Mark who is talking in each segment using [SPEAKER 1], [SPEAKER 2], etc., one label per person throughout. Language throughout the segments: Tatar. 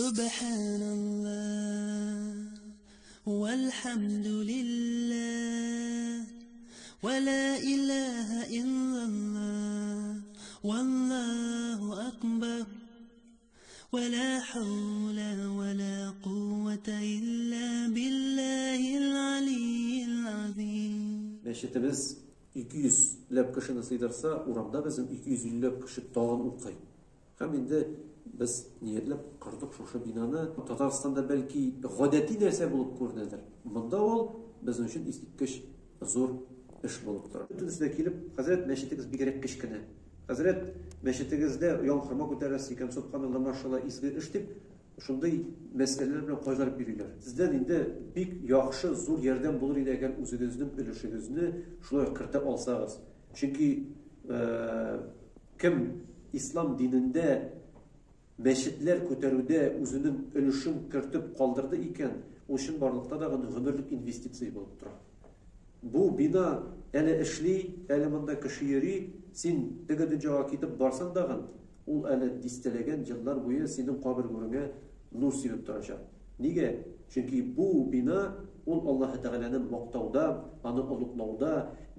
[SPEAKER 1] سبحان الله والحمد لله ولا إله إلا الله والله أكبر ولا حول ولا قوة إلا بالله العلي العظيم.
[SPEAKER 2] Meşitimiz 200 lep kişini sıyırsa, uramda bizim 250 lep kişi dağın uqay. Hem indi biz niyetlep qırdık şu binanı. Tatarstan'da belki gadeti nerse bulup ko'rinadir. Bunda ol bizim için istikkiş zor iş bulup turadi. Tunis'e kelip Hazret meşitimiz bir gerek kişkine. Hazret meşitimizde yan xırma ko'tarasiz ekan, subhanallah maşallah izgi ish deb shunday masalalar bilan qo'yilib beringlar. Sizdan endi bek yaxshi zo'r yerdan bo'lar edi agar o'zingizning ulushingizni shunday kiritib olsangiz. Chunki kim islom dinida meşitler ko'taruvda o'zining ulushin kiritib qoldirdi ekan, o'shin borliqda da umrlik investitsiya bo'lib turadi. Bu bina ele ishli, ele bunda kishi yeri, sen tegadi joyga ketib borsan dag'in, u ele distalagan yillar bo'yi sening qabr-go'ringga nur sevib turacak. Nega? Chunki bu bina ul Alloh taolaning maqtovda, uni ulug'lovda,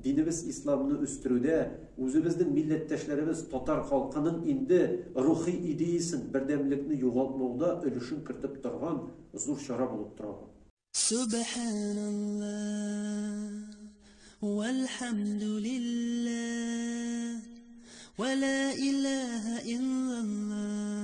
[SPEAKER 2] dinimiz islomni o'stiruvda, o'zimizning millatdoshlarimiz Tatar xalqining endi ruhiy ideyasini, birdamlikni yo'qotmoqda ulushini kiritib turgan zo'r shara bo'lib turadi.
[SPEAKER 1] Subhanallah والحمد لله ولا إله إلا الله